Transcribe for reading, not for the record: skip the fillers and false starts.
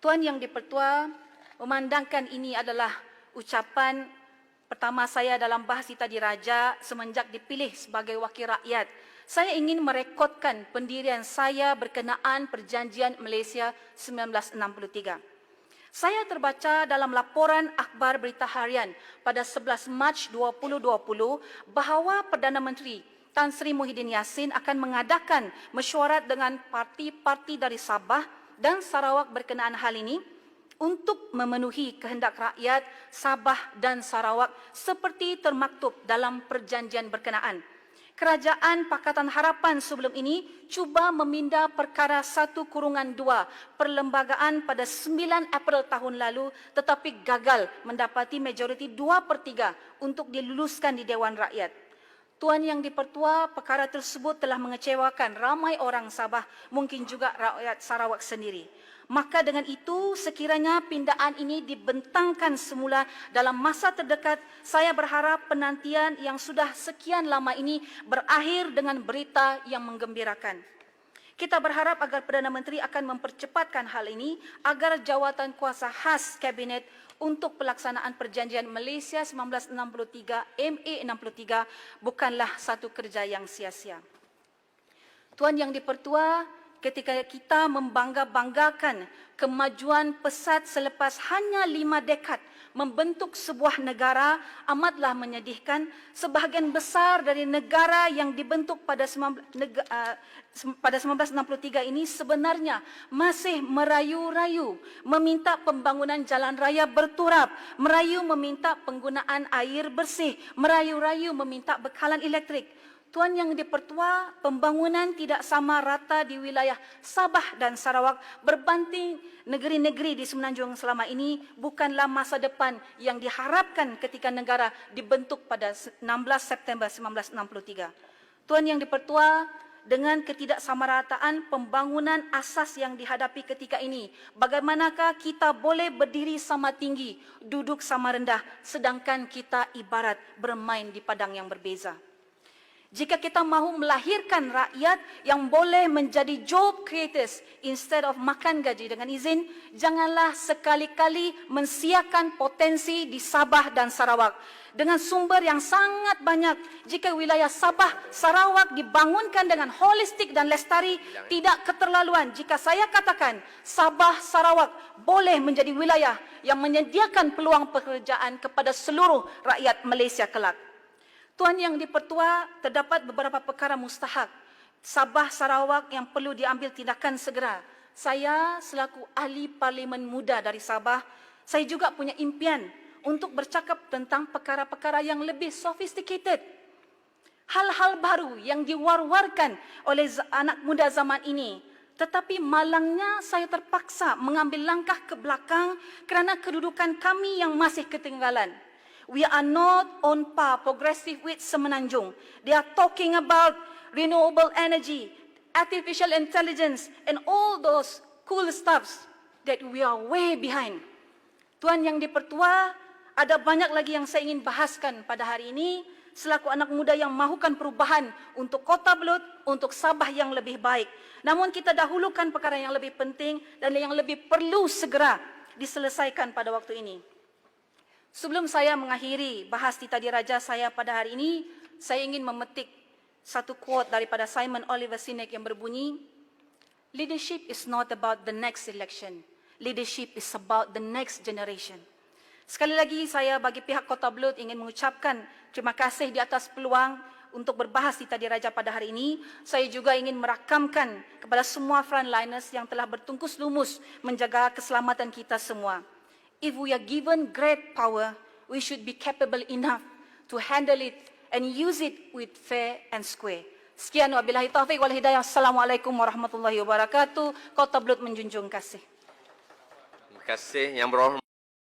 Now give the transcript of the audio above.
Tuan Yang di-Pertua, memandangkan ini adalah ucapan pertama saya dalam bahas Siti Diraja semenjak dipilih sebagai wakil rakyat. Saya ingin merekodkan pendirian saya berkenaan Perjanjian Malaysia 1963. Saya terbaca dalam laporan akhbar berita harian pada 11 Mac 2020 bahawa Perdana Menteri Tan Sri Muhyiddin Yassin akan mengadakan mesyuarat dengan parti-parti dari Sabah dan Sarawak berkenaan hal ini untuk memenuhi kehendak rakyat Sabah dan Sarawak seperti termaktub dalam perjanjian berkenaan. Kerajaan Pakatan Harapan sebelum ini cuba meminda perkara 1/2 perlembagaan pada 9 April tahun lalu tetapi gagal mendapati majoriti 2/3 untuk diluluskan di Dewan Rakyat. Tuan Yang di-Pertua, perkara tersebut telah mengecewakan ramai orang Sabah, mungkin juga rakyat Sarawak sendiri. Maka dengan itu, sekiranya pindaan ini dibentangkan semula dalam masa terdekat, saya berharap penantian yang sudah sekian lama ini berakhir dengan berita yang menggembirakan. Kita berharap agar Perdana Menteri akan mempercepatkan hal ini agar jawatan kuasa khas Kabinet untuk pelaksanaan Perjanjian Malaysia 1963 MA63 bukanlah satu kerja yang sia-sia. Tuan Yang di-Pertua, ketika kita membangga-banggakan kemajuan pesat selepas hanya 5 dekad membentuk sebuah negara, amatlah menyedihkan sebahagian besar dari negara yang dibentuk pada 1963 ini sebenarnya masih merayu-rayu meminta pembangunan jalan raya berturap, merayu meminta penggunaan air bersih, merayu-rayu meminta bekalan elektrik. Tuan Yang di-Pertua, pembangunan tidak sama rata di wilayah Sabah dan Sarawak berbanding negeri-negeri di Semenanjung selama ini bukanlah masa depan yang diharapkan ketika negara dibentuk pada 16 September 1963. Tuan Yang di-Pertua, dengan ketidaksamarataan pembangunan asas yang dihadapi ketika ini, bagaimanakah kita boleh berdiri sama tinggi, duduk sama rendah, sedangkan kita ibarat bermain di padang yang berbeza? Jika kita mahu melahirkan rakyat yang boleh menjadi job creators instead of makan gaji dengan izin, janganlah sekali-kali mensiakan potensi di Sabah dan Sarawak. Dengan sumber yang sangat banyak, jika wilayah Sabah, Sarawak dibangunkan dengan holistik dan lestari, tidak keterlaluan jika saya katakan Sabah, Sarawak boleh menjadi wilayah yang menyediakan peluang pekerjaan kepada seluruh rakyat Malaysia kelak. Tuan Yang di-Pertua, terdapat beberapa perkara mustahak Sabah Sarawak yang perlu diambil tindakan segera. Saya selaku ahli parlimen muda dari Sabah, saya juga punya impian untuk bercakap tentang perkara-perkara yang lebih sophisticated. Hal-hal baru yang diwar-warkan oleh anak muda zaman ini. Tetapi malangnya saya terpaksa mengambil langkah ke belakang kerana kedudukan kami yang masih ketinggalan. We are not on par progressive with Semenanjung. They are talking about renewable energy, artificial intelligence and all those cool stuffs that we are way behind. Tuan Yang di-Pertua, ada banyak lagi yang saya ingin bahaskan pada hari ini selaku anak muda yang mahukan perubahan untuk Kota Belud, untuk Sabah yang lebih baik. Namun kita dahulukan perkara yang lebih penting dan yang lebih perlu segera diselesaikan pada waktu ini. Sebelum saya mengakhiri bahas Siti Diraja saya pada hari ini, saya ingin memetik satu quote daripada Simon Oliver Sinek yang berbunyi, "Leadership is not about the next election. Leadership is about the next generation." Sekali lagi saya bagi pihak Kota Belud ingin mengucapkan terima kasih di atas peluang untuk berbahas Siti Diraja pada hari ini. Saya juga ingin merakamkan kepada semua frontliners yang telah bertungkus lumus menjaga keselamatan kita semua. If we are given great power, we should be capable enough to handle it and use it with fair and square. Sekian wabillahi taufiq wal hidayah. Assalamualaikum warahmatullahi wabarakatuh. Kota Belud menjunjung kasih. Terima kasih Yang Berhormat.